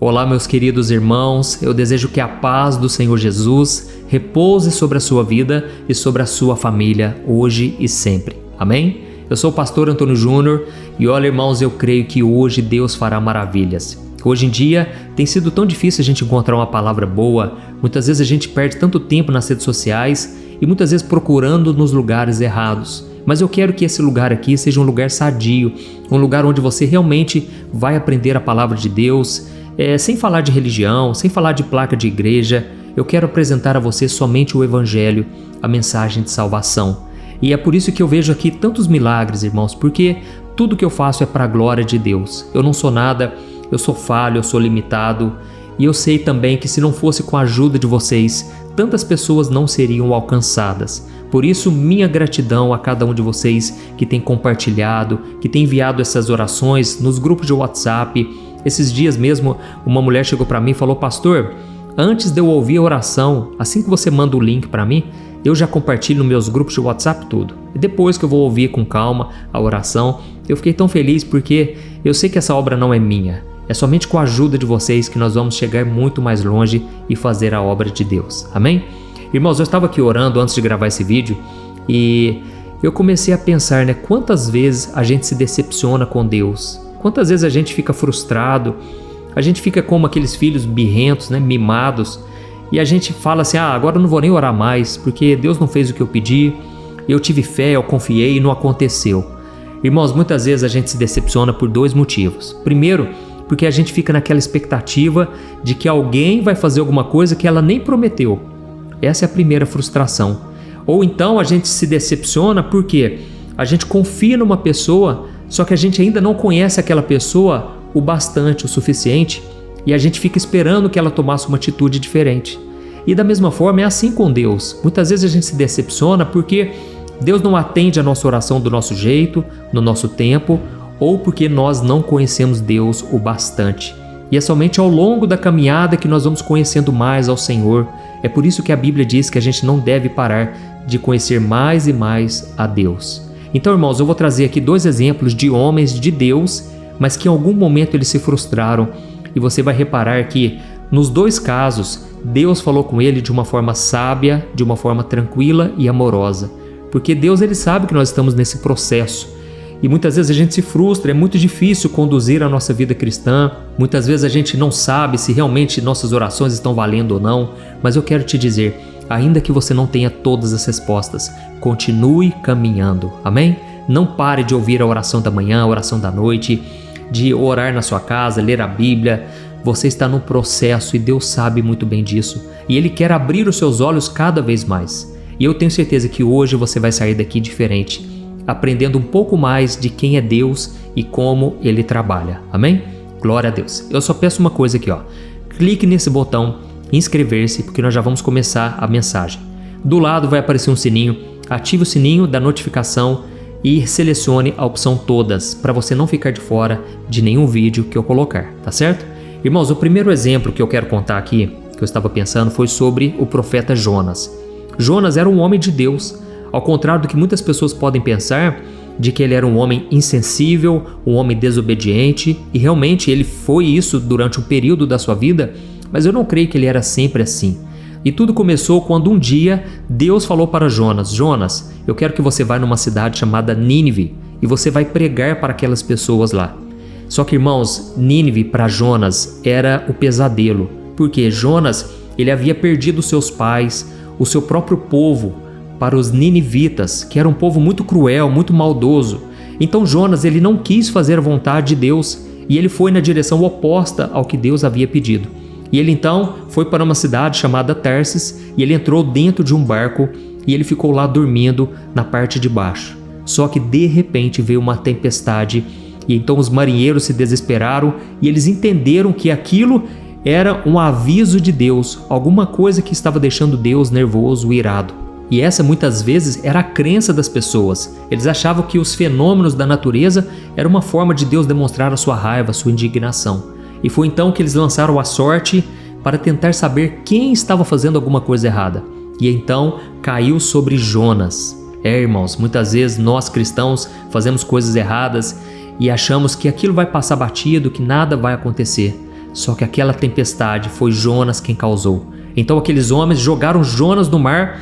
Olá, meus queridos irmãos, eu desejo que a paz do Senhor Jesus repouse sobre a sua vida e sobre a sua família, hoje e sempre. Amém? Eu sou o pastor Antônio Júnior e olha, irmãos, eu creio que hoje Deus fará maravilhas. Hoje em dia tem sido tão difícil a gente encontrar uma palavra boa, muitas vezes a gente perde tanto tempo nas redes sociais e muitas vezes procurando nos lugares errados. Mas eu quero que esse lugar aqui seja um lugar sadio, um lugar onde você realmente vai aprender a palavra de Deus, sem falar de religião, sem falar de placa de igreja. Eu quero apresentar a você somente o Evangelho, a mensagem de salvação. E é por isso que eu vejo aqui tantos milagres, irmãos, porque tudo que eu faço é para a glória de Deus. Eu não sou nada, eu sou falho, eu sou limitado. E eu sei também que se não fosse com a ajuda de vocês, tantas pessoas não seriam alcançadas. Por isso, minha gratidão a cada um de vocês que tem compartilhado, que tem enviado essas orações nos grupos de WhatsApp. Esses dias mesmo, uma mulher chegou para mim e falou: pastor, antes de eu ouvir a oração, assim que você manda o link para mim, eu já compartilho nos meus grupos de WhatsApp tudo. E depois que eu vou ouvir com calma a oração, eu fiquei tão feliz porque eu sei que essa obra não é minha. É somente com a ajuda de vocês que nós vamos chegar muito mais longe e fazer a obra de Deus. Amém? Irmãos, eu estava aqui orando antes de gravar esse vídeo e eu comecei a pensar, quantas vezes a gente se decepciona com Deus. Quantas vezes a gente fica frustrado, a gente fica como aqueles filhos birrentos, mimados, e a gente fala assim: agora eu não vou nem orar mais, porque Deus não fez o que eu pedi, eu tive fé, eu confiei e não aconteceu. Irmãos, muitas vezes a gente se decepciona por dois motivos. Primeiro, porque a gente fica naquela expectativa de que alguém vai fazer alguma coisa que ela nem prometeu. Essa é a primeira frustração. Ou então a gente se decepciona porque a gente confia numa pessoa, só que a gente ainda não conhece aquela pessoa o bastante, o suficiente, e a gente fica esperando que ela tomasse uma atitude diferente. E da mesma forma é assim com Deus. Muitas vezes a gente se decepciona porque Deus não atende a nossa oração do nosso jeito, no nosso tempo, ou porque nós não conhecemos Deus o bastante. E é somente ao longo da caminhada que nós vamos conhecendo mais ao Senhor. É por isso que a Bíblia diz que a gente não deve parar de conhecer mais e mais a Deus. Então, irmãos, eu vou trazer aqui dois exemplos de homens de Deus, mas que em algum momento eles se frustraram. E você vai reparar que, nos dois casos, Deus falou com ele de uma forma sábia, de uma forma tranquila e amorosa. Porque Deus, ele sabe que nós estamos nesse processo. E muitas vezes a gente se frustra, é muito difícil conduzir a nossa vida cristã. Muitas vezes a gente não sabe se realmente nossas orações estão valendo ou não. Mas eu quero te dizer, ainda que você não tenha todas as respostas, continue caminhando, amém? Não pare de ouvir a oração da manhã, a oração da noite, de orar na sua casa, ler a Bíblia. Você está num processo e Deus sabe muito bem disso. E Ele quer abrir os seus olhos cada vez mais. E eu tenho certeza que hoje você vai sair daqui diferente, aprendendo um pouco mais de quem é Deus e como Ele trabalha, amém? Glória a Deus. Eu só peço uma coisa aqui, clique nesse botão inscrever-se, porque nós já vamos começar a mensagem. Do lado vai aparecer um sininho, ative o sininho da notificação e selecione a opção todas, para você não ficar de fora de nenhum vídeo que eu colocar, tá certo? Irmãos, o primeiro exemplo que eu quero contar aqui, que eu estava pensando, foi sobre o profeta Jonas. Jonas era um homem de Deus, ao contrário do que muitas pessoas podem pensar, de que ele era um homem insensível, um homem desobediente, e realmente ele foi isso durante um período da sua vida, mas eu não creio que ele era sempre assim. E tudo começou quando um dia Deus falou para Jonas: Jonas, eu quero que você vá numa cidade chamada Nínive e você vai pregar para aquelas pessoas lá. Só que, irmãos, Nínive para Jonas era o pesadelo, porque Jonas, ele havia perdido seus pais, o seu próprio povo, para os ninivitas, que era um povo muito cruel, muito maldoso. Então Jonas, ele não quis fazer a vontade de Deus e ele foi na direção oposta ao que Deus havia pedido. E ele então foi para uma cidade chamada Tarsis e ele entrou dentro de um barco e ele ficou lá dormindo na parte de baixo. Só que de repente veio uma tempestade e então os marinheiros se desesperaram e eles entenderam que aquilo era um aviso de Deus, alguma coisa que estava deixando Deus nervoso e irado. E essa muitas vezes era a crença das pessoas. Eles achavam que os fenômenos da natureza eram uma forma de Deus demonstrar a sua raiva, a sua indignação. E foi então que eles lançaram a sorte para tentar saber quem estava fazendo alguma coisa errada. E então caiu sobre Jonas. Irmãos, muitas vezes nós cristãos fazemos coisas erradas e achamos que aquilo vai passar batido, que nada vai acontecer. Só que aquela tempestade foi Jonas quem causou. Então aqueles homens jogaram Jonas no mar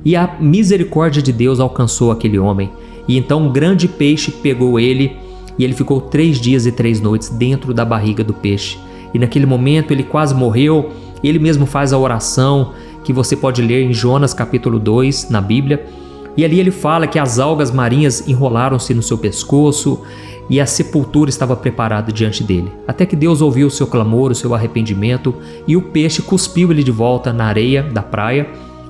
e a misericórdia de Deus alcançou aquele homem. E então um grande peixe pegou ele e ele ficou 3 dias e 3 noites dentro da barriga do peixe. E naquele momento ele quase morreu. Ele mesmo faz a oração que você pode ler em Jonas capítulo 2 na Bíblia. E ali ele fala que as algas marinhas enrolaram-se no seu pescoço e a sepultura estava preparada diante dele. Até que Deus ouviu o seu clamor, o seu arrependimento, e o peixe cuspiu ele de volta na areia da praia,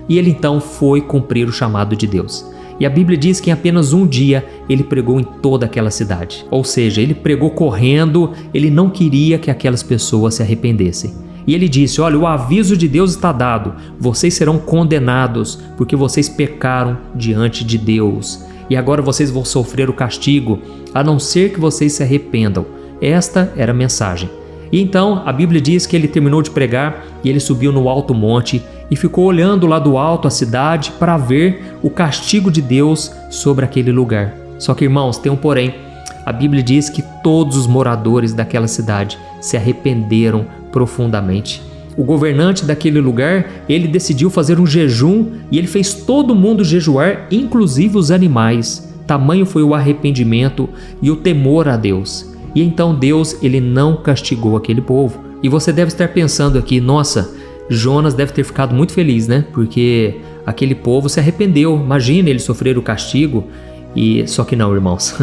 e ele então foi cumprir o chamado de Deus. E a Bíblia diz que em apenas um dia ele pregou em toda aquela cidade. Ou seja, ele pregou correndo, ele não queria que aquelas pessoas se arrependessem. E ele disse: olha, o aviso de Deus está dado, vocês serão condenados porque vocês pecaram diante de Deus. E agora vocês vão sofrer o castigo, a não ser que vocês se arrependam. Esta era a mensagem. E então a Bíblia diz que ele terminou de pregar e ele subiu no alto monte e ficou olhando lá do alto a cidade para ver o castigo de Deus sobre aquele lugar. Só que, irmãos, tem um porém. A Bíblia diz que todos os moradores daquela cidade se arrependeram profundamente. O governante daquele lugar, ele decidiu fazer um jejum e ele fez todo mundo jejuar, inclusive os animais. Tamanho foi o arrependimento e o temor a Deus. E então Deus, ele não castigou aquele povo. E você deve estar pensando aqui, nossa, Jonas deve ter ficado muito feliz, né? Porque aquele povo se arrependeu. Imagina ele sofrer o castigo. E só que não, irmãos.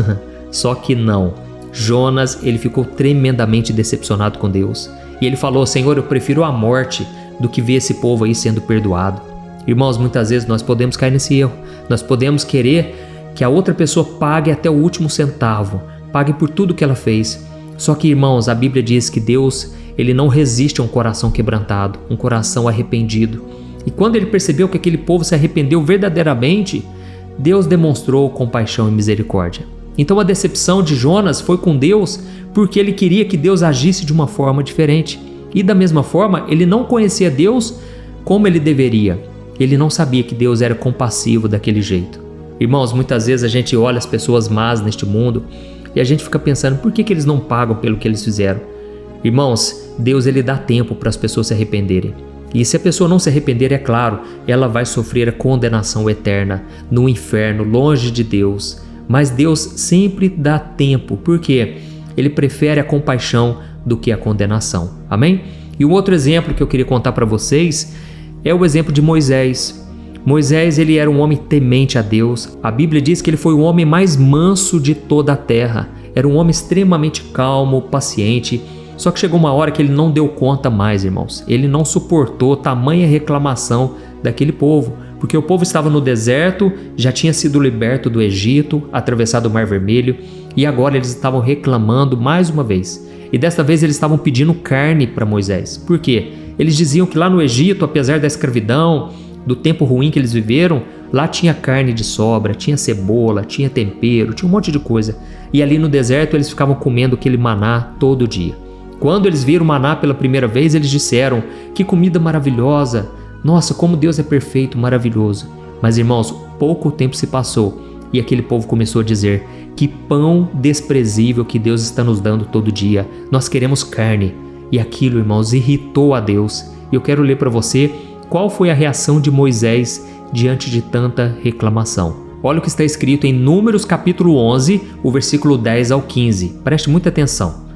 Só que não. Jonas, ele ficou tremendamente decepcionado com Deus. E ele falou: Senhor, eu prefiro a morte do que ver esse povo aí sendo perdoado. Irmãos, muitas vezes nós podemos cair nesse erro. Nós podemos querer que a outra pessoa pague até o último centavo, pague por tudo que ela fez. Só que, irmãos, a Bíblia diz que Deus, ele não resiste a um coração quebrantado, um coração arrependido. E quando ele percebeu que aquele povo se arrependeu verdadeiramente, Deus demonstrou compaixão e misericórdia. Então a decepção de Jonas foi com Deus porque ele queria que Deus agisse de uma forma diferente. E da mesma forma, ele não conhecia Deus como ele deveria. Ele não sabia que Deus era compassivo daquele jeito. Irmãos, muitas vezes a gente olha as pessoas más neste mundo e a gente fica pensando, por que eles não pagam pelo que eles fizeram? Irmãos, Deus, ele dá tempo para as pessoas se arrependerem. E se a pessoa não se arrepender, é claro, ela vai sofrer a condenação eterna no inferno, longe de Deus. Mas Deus sempre dá tempo, porque Ele prefere a compaixão do que a condenação. Amém? E um outro exemplo que eu queria contar para vocês é o exemplo de Moisés. Moisés, ele era um homem temente a Deus. A Bíblia diz que ele foi o homem mais manso de toda a terra. Era um homem extremamente calmo, paciente. Só que chegou uma hora que ele não deu conta mais, irmãos. Ele não suportou tamanha reclamação daquele povo, porque o povo estava no deserto, já tinha sido liberto do Egito, atravessado o Mar Vermelho, e agora eles estavam reclamando mais uma vez. E desta vez eles estavam pedindo carne para Moisés. Por quê? Eles diziam que lá no Egito, apesar da escravidão, do tempo ruim que eles viveram, lá tinha carne de sobra, tinha cebola, tinha tempero, tinha um monte de coisa. E ali no deserto eles ficavam comendo aquele maná todo dia. Quando eles viram o maná pela primeira vez, eles disseram: que comida maravilhosa! Nossa, como Deus é perfeito, maravilhoso. Mas, irmãos, pouco tempo se passou e aquele povo começou a dizer: que pão desprezível que Deus está nos dando todo dia. Nós queremos carne. E aquilo, irmãos, irritou a Deus. E eu quero ler para você qual foi a reação de Moisés diante de tanta reclamação. Olha o que está escrito em Números capítulo 11, o versículo 10 ao 15. Preste muita atenção.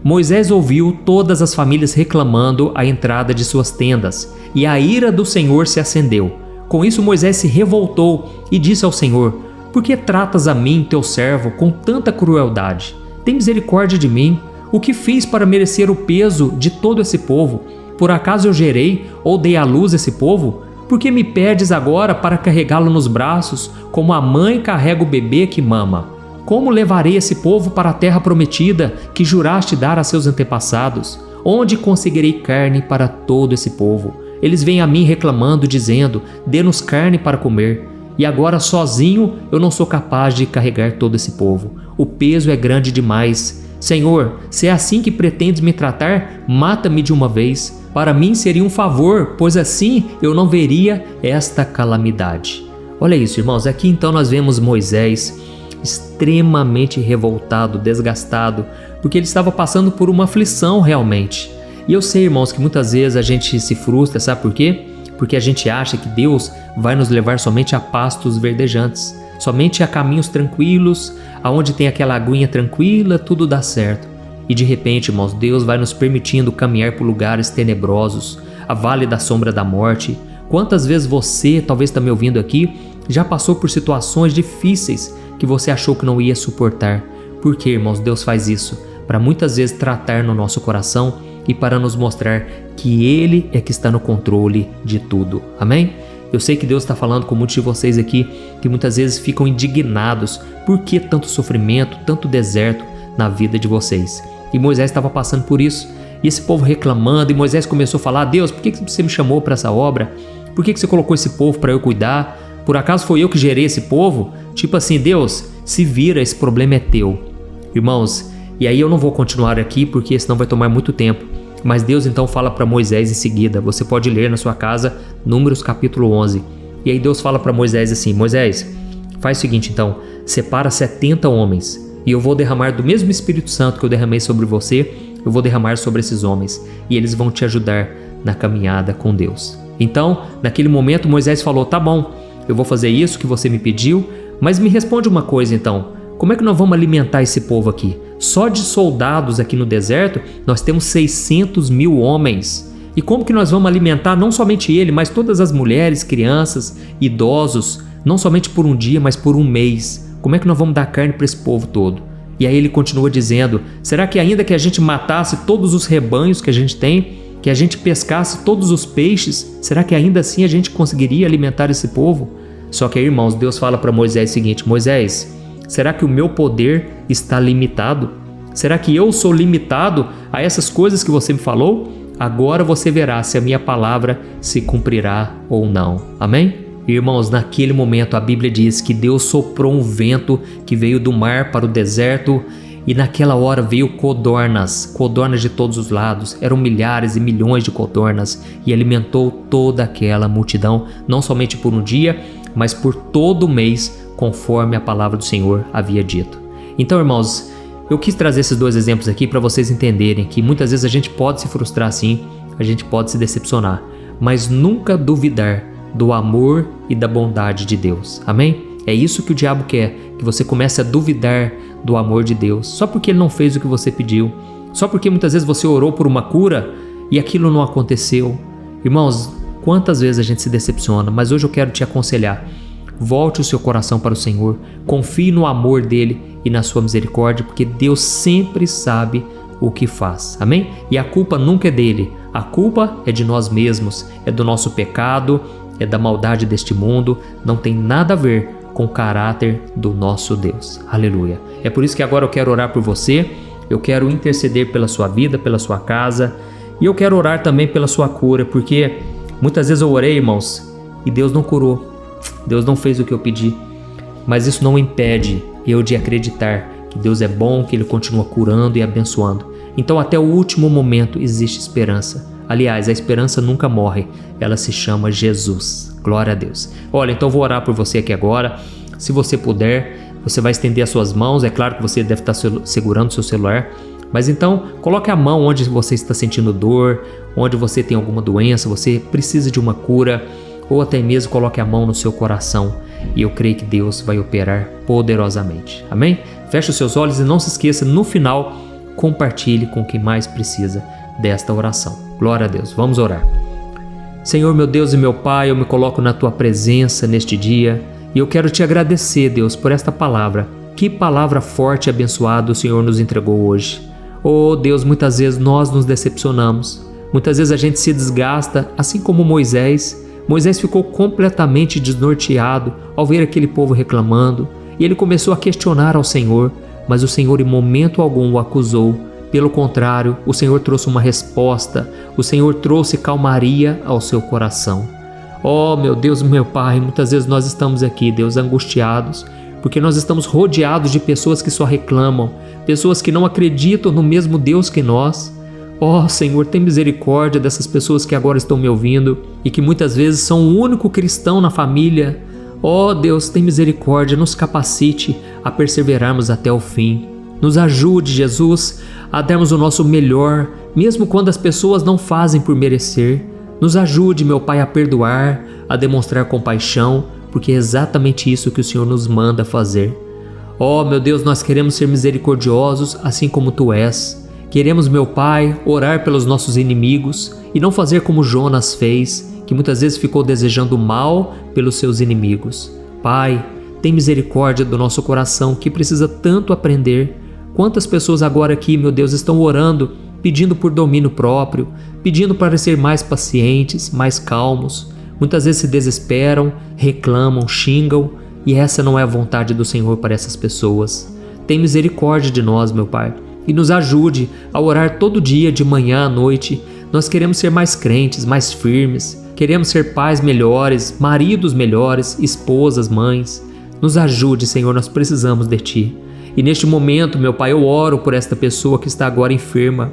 Moisés ouviu todas as famílias reclamando à entrada de suas tendas, e a ira do Senhor se acendeu. Com isso Moisés se revoltou e disse ao Senhor: por que tratas a mim, teu servo, com tanta crueldade? Tem misericórdia de mim. O que fiz para merecer o peso de todo esse povo? Por acaso eu gerei ou dei à luz esse povo? Por que me pedes agora para carregá-lo nos braços, como a mãe carrega o bebê que mama? Como levarei esse povo para a terra prometida que juraste dar a seus antepassados? Onde conseguirei carne para todo esse povo? Eles vêm a mim reclamando, dizendo: dê-nos carne para comer. E agora sozinho eu não sou capaz de carregar todo esse povo. O peso é grande demais. Senhor, se é assim que pretendes me tratar, mata-me de uma vez. Para mim seria um favor, pois assim eu não veria esta calamidade. Olha isso, irmãos. Aqui então nós vemos Moisés extremamente revoltado, desgastado, porque ele estava passando por uma aflição realmente. E eu sei, irmãos, que muitas vezes a gente se frustra, sabe por quê? Porque a gente acha que Deus vai nos levar somente a pastos verdejantes, somente a caminhos tranquilos, aonde tem aquela aguinha tranquila, tudo dá certo. E de repente, irmãos, Deus vai nos permitindo caminhar por lugares tenebrosos, a vale da sombra da morte. Quantas vezes você, talvez está me ouvindo aqui, já passou por situações difíceis que você achou que não ia suportar? Por que, irmãos, Deus faz isso? Para muitas vezes tratar no nosso coração e para nos mostrar que Ele é que está no controle de tudo. Amém? Eu sei que Deus está falando com muitos de vocês aqui que muitas vezes ficam indignados. Por que tanto sofrimento, tanto deserto na vida de vocês? E Moisés estava passando por isso. E esse povo reclamando, e Moisés começou a falar: Deus, por que você me chamou para essa obra? Por que você colocou esse povo para eu cuidar? Por acaso foi eu que gerei esse povo? Tipo assim, Deus, se vira, esse problema é teu. Irmãos, e aí eu não vou continuar aqui porque senão vai tomar muito tempo. Mas Deus então fala para Moisés em seguida, você pode ler na sua casa, Números capítulo 11. E aí Deus fala para Moisés assim: Moisés, faz o seguinte então, separa 70 homens e eu vou derramar do mesmo Espírito Santo que eu derramei sobre você, eu vou derramar sobre esses homens e eles vão te ajudar na caminhada com Deus. Então, naquele momento Moisés falou: tá bom, eu vou fazer isso que você me pediu, mas me responde uma coisa então, como é que nós vamos alimentar esse povo aqui? Só de soldados aqui no deserto, nós temos 600 mil homens. E como que nós vamos alimentar não somente ele, mas todas as mulheres, crianças, idosos, não somente por um dia, mas por um mês? Como é que nós vamos dar carne para esse povo todo? E aí ele continua dizendo: será que ainda que a gente matasse todos os rebanhos que a gente tem, que a gente pescasse todos os peixes, será que ainda assim a gente conseguiria alimentar esse povo? Só que aí, irmãos, Deus fala para Moisés o seguinte: Moisés, será que o meu poder está limitado? Será que eu sou limitado a essas coisas que você me falou? Agora você verá se a minha palavra se cumprirá ou não. Amém? Irmãos, naquele momento a Bíblia diz que Deus soprou um vento que veio do mar para o deserto e naquela hora veio codornas de todos os lados. Eram milhares e milhões de codornas e alimentou toda aquela multidão, não somente por um dia, mas por todo o mês, conforme a palavra do Senhor havia dito. Então, irmãos, eu quis trazer esses dois exemplos aqui para vocês entenderem que muitas vezes a gente pode se frustrar sim, a gente pode se decepcionar, mas nunca duvidar do amor e da bondade de Deus. Amém? É isso que o diabo quer, que você comece a duvidar do amor de Deus, só porque Ele não fez o que você pediu, só porque muitas vezes você orou por uma cura e aquilo não aconteceu. Irmãos, quantas vezes a gente se decepciona, mas hoje eu quero te aconselhar. Volte o seu coração para o Senhor, confie no amor dEle e na sua misericórdia, porque Deus sempre sabe o que faz, amém? E a culpa nunca é dEle, a culpa é de nós mesmos, é do nosso pecado, é da maldade deste mundo, não tem nada a ver com o caráter do nosso Deus, aleluia. É por isso que agora eu quero orar por você, eu quero interceder pela sua vida, pela sua casa, e eu quero orar também pela sua cura, porque muitas vezes eu orei, irmãos, e Deus não curou. Deus não fez o que eu pedi, mas isso não impede eu de acreditar que Deus é bom, que Ele continua curando e abençoando. Então até o último momento existe esperança. Aliás, a esperança nunca morre, ela se chama Jesus. Glória a Deus. Olha, então eu vou orar por você aqui agora. Se você puder, você vai estender as suas mãos. É claro que você deve estar segurando o seu celular, mas então coloque a mão onde você está sentindo dor, onde você tem alguma doença, você precisa de uma cura, ou até mesmo coloque a mão no seu coração e eu creio que Deus vai operar poderosamente. Amém? Feche os seus olhos e não se esqueça, no final, compartilhe com quem mais precisa desta oração. Glória a Deus. Vamos orar. Senhor, meu Deus e meu Pai, eu me coloco na Tua presença neste dia e eu quero Te agradecer, Deus, por esta palavra. Que palavra forte e abençoada o Senhor nos entregou hoje. Oh, Deus, muitas vezes nós nos decepcionamos. Muitas vezes a gente se desgasta, assim como Moisés. Moisés ficou completamente desnorteado ao ver aquele povo reclamando e ele começou a questionar ao Senhor, mas o Senhor em momento algum o acusou. Pelo contrário, o Senhor trouxe uma resposta, o Senhor trouxe calmaria ao seu coração. Oh, meu Deus, meu Pai, muitas vezes nós estamos aqui, Deus, angustiados, porque nós estamos rodeados de pessoas que só reclamam, pessoas que não acreditam no mesmo Deus que nós. Oh, Senhor, tem misericórdia dessas pessoas que agora estão me ouvindo e que muitas vezes são o único cristão na família. Oh, Deus, tem misericórdia, nos capacite a perseverarmos até o fim. Nos ajude, Jesus, a darmos o nosso melhor, mesmo quando as pessoas não fazem por merecer. Nos ajude, meu Pai, a perdoar, a demonstrar compaixão, porque é exatamente isso que o Senhor nos manda fazer. Oh, meu Deus, nós queremos ser misericordiosos assim como Tu és. Queremos, meu Pai, orar pelos nossos inimigos e não fazer como Jonas fez, que muitas vezes ficou desejando mal pelos seus inimigos. Pai, tem misericórdia do nosso coração que precisa tanto aprender. Quantas pessoas agora aqui, meu Deus, estão orando, pedindo por domínio próprio, pedindo para ser mais pacientes, mais calmos. Muitas vezes se desesperam, reclamam, xingam, e essa não é a vontade do Senhor para essas pessoas. Tem misericórdia de nós, meu Pai, e nos ajude a orar todo dia, de manhã à noite. Nós queremos ser mais crentes, mais firmes, queremos ser pais melhores, maridos melhores, esposas, mães. Nos ajude, Senhor, nós precisamos de Ti. E neste momento, meu Pai, eu oro por esta pessoa que está agora enferma.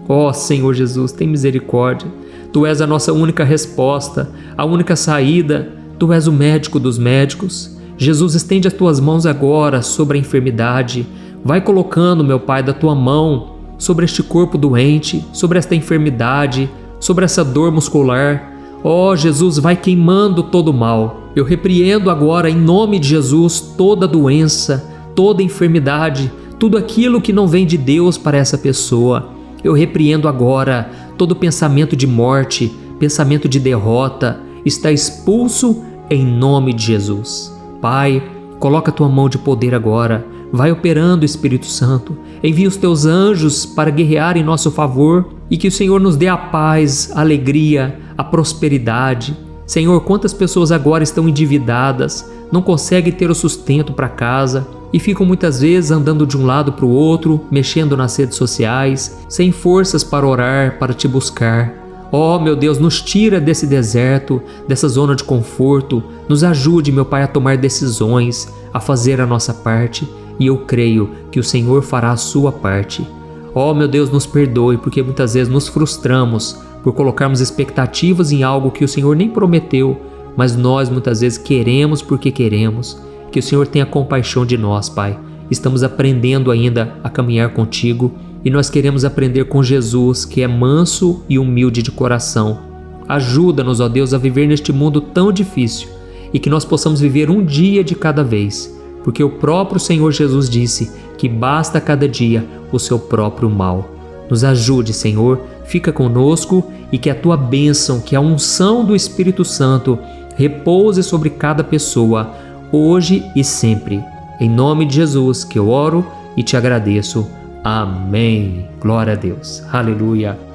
Ó Senhor Jesus, tem misericórdia. Tu és a nossa única resposta, a única saída. Tu és o médico dos médicos. Jesus, estende as Tuas mãos agora sobre a enfermidade. Vai colocando, meu Pai, da Tua mão sobre este corpo doente, sobre esta enfermidade, sobre essa dor muscular. Ó Jesus, vai queimando todo o mal. Eu repreendo agora, em nome de Jesus, toda doença, toda enfermidade, tudo aquilo que não vem de Deus para essa pessoa. Eu repreendo agora todo pensamento de morte, pensamento de derrota, está expulso em nome de Jesus. Pai, coloca a Tua mão de poder agora, vai operando, Espírito Santo, envia os Teus anjos para guerrear em nosso favor e que o Senhor nos dê a paz, a alegria, a prosperidade. Senhor, quantas pessoas agora estão endividadas, não conseguem ter o sustento para casa e ficam muitas vezes andando de um lado para o outro, mexendo nas redes sociais, sem forças para orar, para Te buscar. Oh, meu Deus, nos tira desse deserto, dessa zona de conforto, nos ajude, meu Pai, a tomar decisões, a fazer a nossa parte, e eu creio que o Senhor fará a sua parte. Oh, meu Deus, nos perdoe, porque muitas vezes nos frustramos por colocarmos expectativas em algo que o Senhor nem prometeu, mas nós muitas vezes queremos porque queremos. Que o Senhor tenha compaixão de nós, Pai. Estamos aprendendo ainda a caminhar contigo e nós queremos aprender com Jesus, que é manso e humilde de coração. Ajuda-nos, ó Deus, a viver neste mundo tão difícil e que nós possamos viver um dia de cada vez, porque o próprio Senhor Jesus disse que basta cada dia o seu próprio mal. Nos ajude, Senhor, fica conosco e que a Tua bênção, que a unção do Espírito Santo repouse sobre cada pessoa, hoje e sempre. Em nome de Jesus que eu oro e Te agradeço. Amém. Glória a Deus. Aleluia.